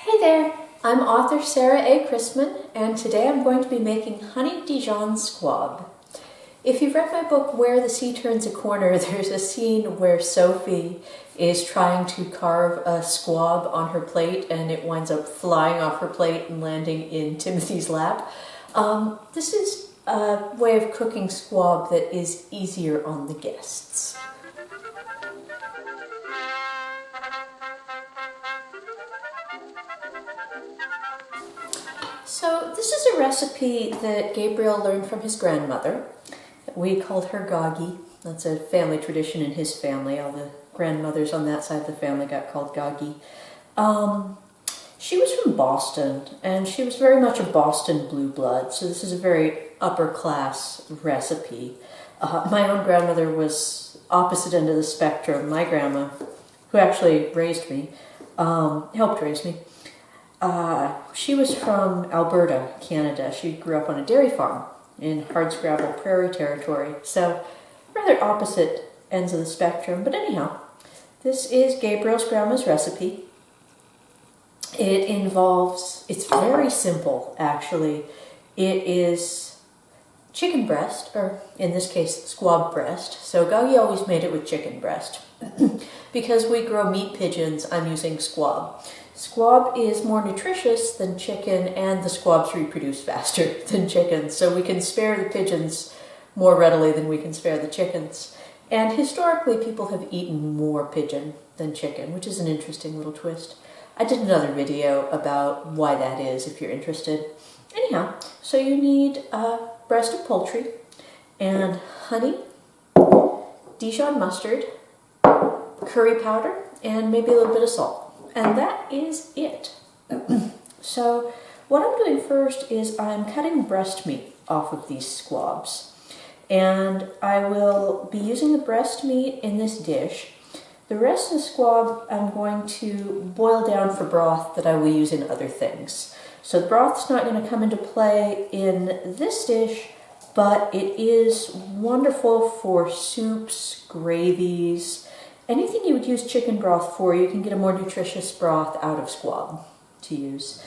Hey there, I'm author Sarah A. Chrisman, and today I'm going to be making Honey Dijon Squab. If you've read my book, Where the Sea Turns a Corner, there's a scene where Sophie is trying to carve a squab on her plate and it winds up flying off her plate and landing in Timothy's lap. This is a way of cooking squab that is easier on the guests. So this is a recipe that Gabriel learned from his grandmother. We called her Gagi. That's a family tradition in his family. All the grandmothers on that side of the family got called Gagi. She was from Boston, and she was very much a Boston blue blood, so this is a very upper class recipe. My own grandmother was opposite end of the spectrum. My grandma, who actually raised me, helped raise me, she was from Alberta, Canada. She grew up on a dairy farm in hardscrabble prairie territory, so rather opposite ends of the spectrum. But anyhow, this is Gabriel's grandma's recipe. It's very simple actually. It is chicken breast, or in this case squab breast. So Gagi always made it with chicken breast. Because we grow meat pigeons, I'm using squab. Squab is more nutritious than chicken, and the squabs reproduce faster than chickens, so we can spare the pigeons more readily than we can spare the chickens. And historically, people have eaten more pigeon than chicken, which is an interesting little twist. I did another video about why that is, if you're interested. Anyhow, so you need a breast of poultry, and honey, Dijon mustard, curry powder, and maybe a little bit of salt. And that is it. So what I'm doing first is I'm cutting breast meat off of these squabs. And I will be using the breast meat in this dish. The rest of the squab I'm going to boil down for broth that I will use in other things. So the broth's not going to come into play in this dish, but it is wonderful for soups, gravies, anything you would use chicken broth for. You can get a more nutritious broth out of squab to use.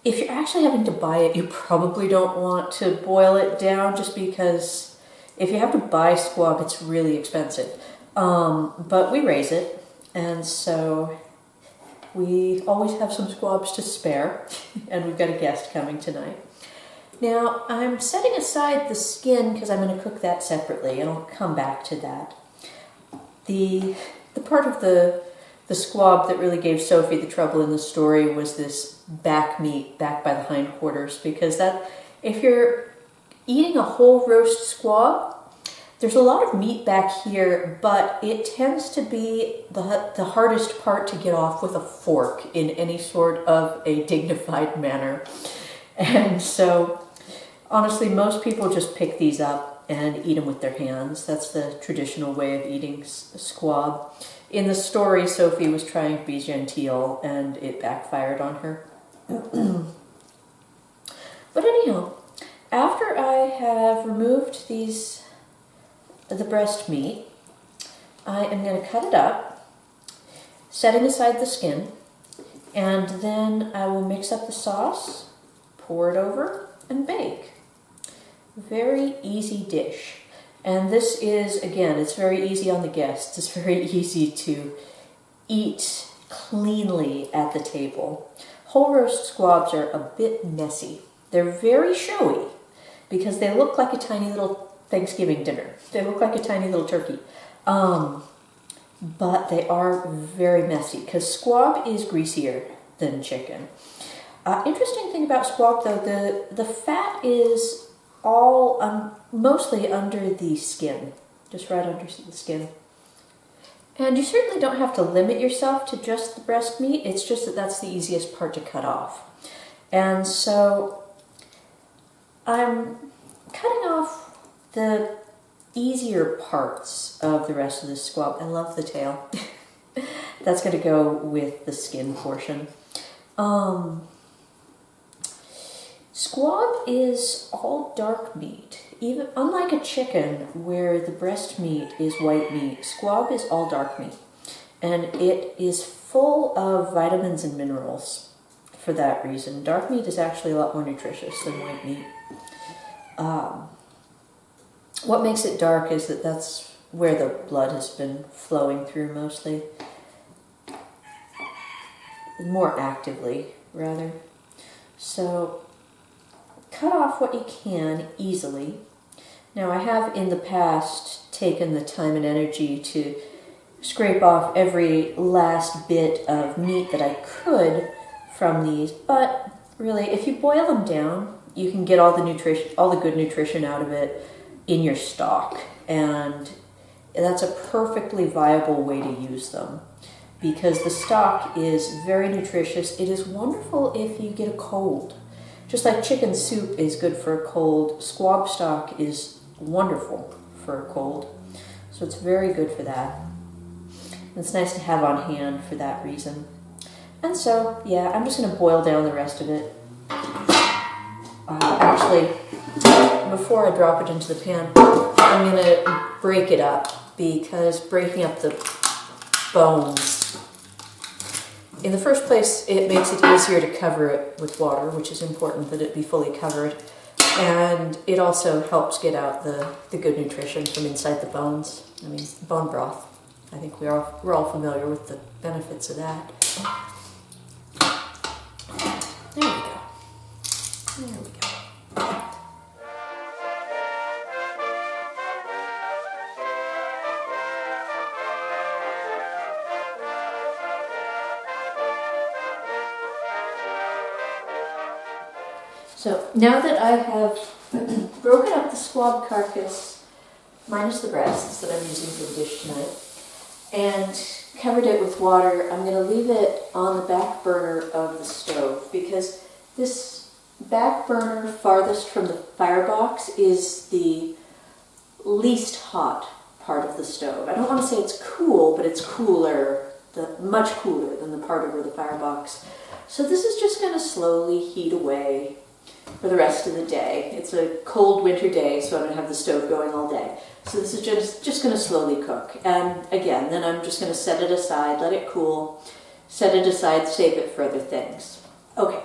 If you're actually having to buy it, you probably don't want to boil it down, just because if you have to buy squab, it's really expensive. But we raise it, and so we always have some squabs to spare, and we've got a guest coming tonight. Now, I'm setting aside the skin because I'm going to cook that separately, and I'll come back to that. The part of the squab that really gave Sophie the trouble in the story was this back meat, back by the hindquarters, because that, if you're eating a whole roast squab, there's a lot of meat back here, but it tends to be the hardest part to get off with a fork in any sort of a dignified manner. And so honestly, most people just pick these up and eat them with their hands. That's the traditional way of eating squab. In the story, Sophie was trying to be genteel, and it backfired on her. But anyhow, after I have removed the breast meat, I am going to cut it up, setting aside the skin, and then I will mix up the sauce, pour it over, and bake. Very easy dish. And this is, again, it's very easy on the guests. It's very easy to eat cleanly at the table. Whole roast squabs are a bit messy. They're very showy because they look like a tiny little Thanksgiving dinner. They look like a tiny little turkey. But they are very messy because squab is greasier than chicken. Interesting thing about squab, though, the fat is all mostly under the skin, just right under the skin. And you certainly don't have to limit yourself to just the breast meat. It's just that that's the easiest part to cut off. And so I'm cutting off the easier parts of the rest of the squab. I love the tail. That's going to go with the skin portion. Squab is all dark meat. Even unlike a chicken where the breast meat is white meat, squab is all dark meat. and it is full of vitamins and minerals for that reason. Dark meat is actually a lot more nutritious than white meat. What makes it dark is that that's where the blood has been flowing through mostly. More actively, rather. So, cut off what you can easily. Now, I have in the past taken the time and energy to scrape off every last bit of meat that I could from these, but really, if you boil them down, you can get all the nutrition, all the good nutrition out of it in your stock, and that's a perfectly viable way to use them because the stock is very nutritious. It is wonderful if you get a cold. Just like chicken soup is good for a cold, squab stock is wonderful for a cold. So it's very good for that. It's nice to have on hand for that reason. And so, yeah, I'm just going to boil down the rest of it. Actually, before I drop it into the pan, I'm going to break it up because breaking up the bones, in the first place, it makes it easier to cover it with water, which is important that it be fully covered. And it also helps get out the good nutrition from inside the bones. I mean, bone broth. I think we're all familiar with the benefits of that. There we go. There we go. So now that I have broken up the squab carcass, minus the breasts that I'm using for the dish tonight, and covered it with water, I'm going to leave it on the back burner of the stove because this back burner farthest from the firebox is the least hot part of the stove. I don't want to say it's cool, but it's cooler, much cooler than the part over the firebox. So this is just going to slowly heat away for the rest of the day. It's a cold winter day, so I'm going to have the stove going all day. So this is just going to slowly cook. And again, then I'm just going to set it aside, let it cool, set it aside, save it for other things. Okay,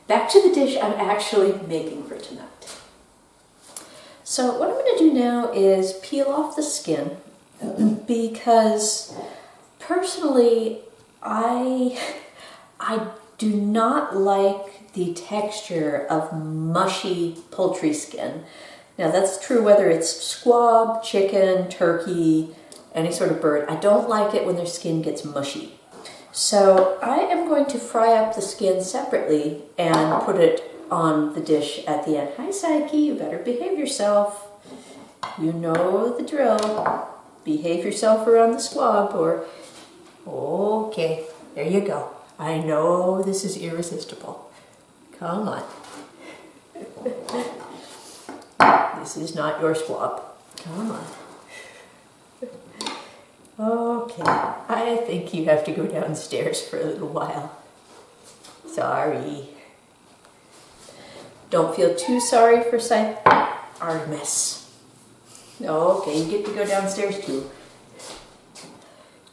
back to the dish I'm actually making for tonight. So what I'm going to do now is peel off the skin because personally I do not like the texture of mushy poultry skin. Now that's true whether it's squab, chicken, turkey, any sort of bird. I don't like it when their skin gets mushy. So I am going to fry up the skin separately and put it on the dish at the end. Hi Psyche, you better behave yourself. You know the drill. Behave yourself around the squab or... Okay, there you go. I know this is irresistible. Come on. This is not your squab. Come on. Okay, I think you have to go downstairs for a little while. Sorry. Don't feel too sorry for Artemis. Okay, you get to go downstairs too.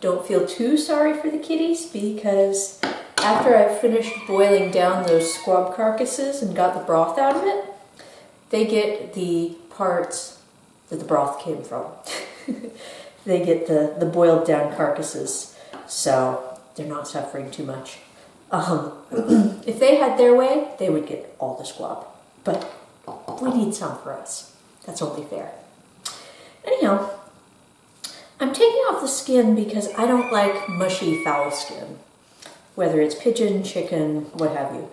Don't feel too sorry for the kitties because after I've finished boiling down those squab carcasses and got the broth out of it, they get the parts that the broth came from. They get the boiled down carcasses, so they're not suffering too much. If they had their way, they would get all the squab, but we need some for us. That's only fair. Anyhow, I'm taking off the skin because I don't like mushy fowl skin, whether it's pigeon, chicken, what have you.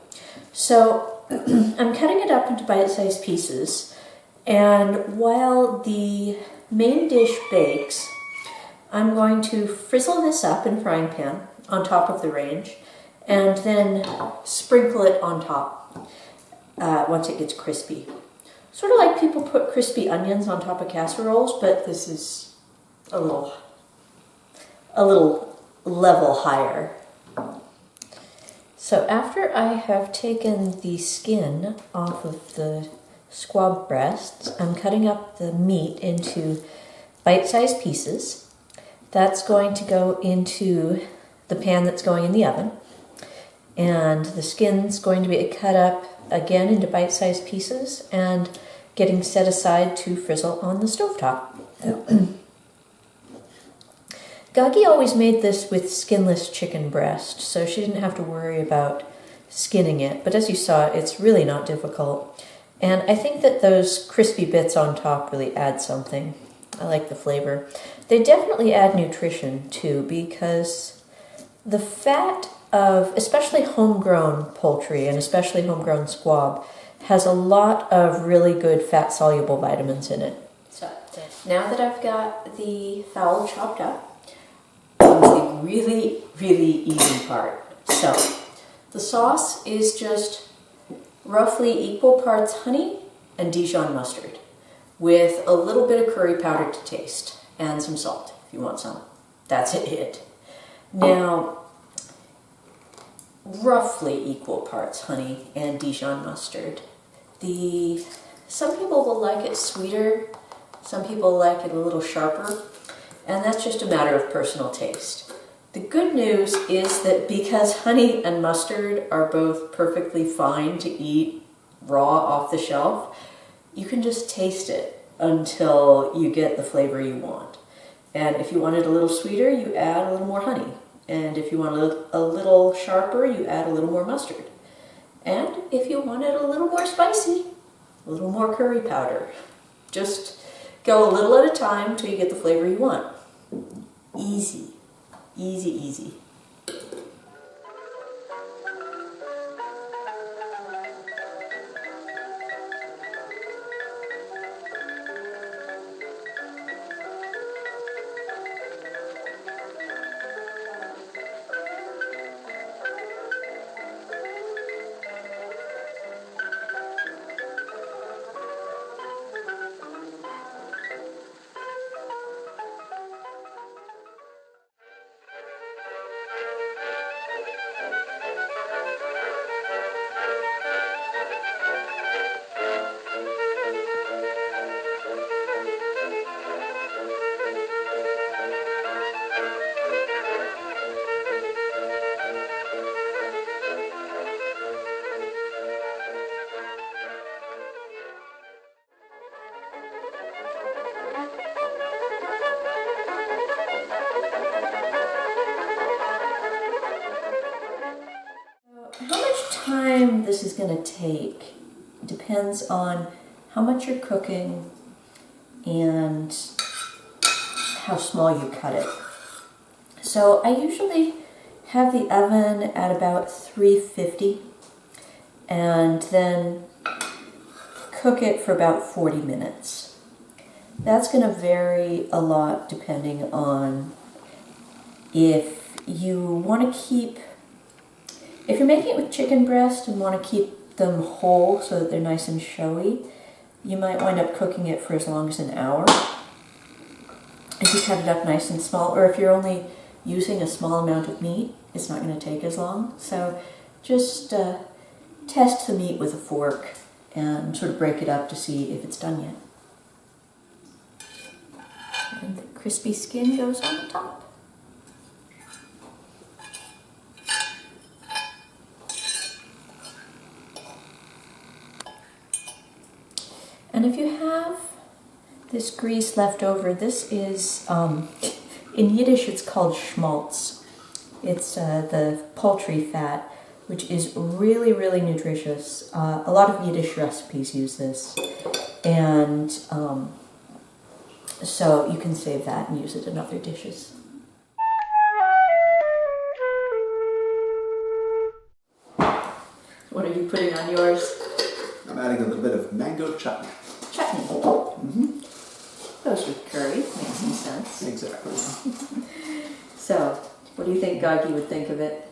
So I'm cutting it up into bite-sized pieces, and while the main dish bakes, I'm going to frizzle this up in a frying pan on top of the range, and then sprinkle it on top once it gets crispy. Sort of like people put crispy onions on top of casseroles, but this is a little level higher. So after I have taken the skin off of the squab breasts, I'm cutting up the meat into bite-sized pieces. That's going to go into the pan that's going in the oven. And the skin's going to be cut up again into bite-sized pieces and getting set aside to frizzle on the stovetop. Gagi always made this with skinless chicken breast, so she didn't have to worry about skinning it. But as you saw, it's really not difficult. And I think that those crispy bits on top really add something. I like the flavor. They definitely add nutrition too, because the fat of especially homegrown poultry and especially homegrown squab has a lot of really good fat-soluble vitamins in it. So now that I've got the fowl chopped up, comes the really, really easy part. So the sauce is just roughly equal parts honey and Dijon mustard with a little bit of curry powder to taste and some salt if you want some. That's it. Now, roughly equal parts honey and Dijon mustard. Some people will like it sweeter, some people like it a little sharper, and that's just a matter of personal taste. The good news is that because honey and mustard are both perfectly fine to eat raw off the shelf, you can just taste it until you get the flavor you want. And if you want it a little sweeter, you add a little more honey. And if you want it a little sharper, you add a little more mustard. And if you want it a little more spicy, a little more curry powder. Just go a little at a time till you get the flavor you want. Easy, easy, easy. Time this is going to take depends on how much you're cooking and how small you cut it. So I usually have the oven at about 350 and then cook it for about 40 minutes. That's going to vary a lot depending on if you want to keep. If you're making it with chicken breast and want to keep them whole so that they're nice and showy, you might wind up cooking it for as long as an hour. If you cut it up nice and small, or if you're only using a small amount of meat, it's not going to take as long. So just test the meat with a fork and sort of break it up to see if it's done yet. And the crispy skin goes on the top. And if you have this grease left over, this is, in Yiddish it's called schmaltz. It's the poultry fat, which is really, really nutritious. A lot of Yiddish recipes use this. And so you can save that and use it in other dishes. What are you putting on yours? I'm adding a little bit of mango chutney. Chutney. Mm-hmm. Goes with curry. Makes some sense. Exactly. So, what do you think Gagi would think of it?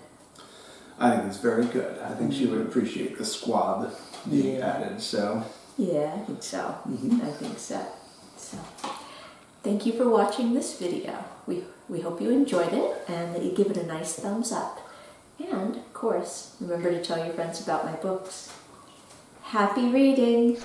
I think it's very good. I think she would appreciate the squab being added. So. Yeah, I think so. I think so. So, thank you for watching this video. We hope you enjoyed it and that you give it a nice thumbs up. And, of course, remember to tell your friends about my books. Happy reading!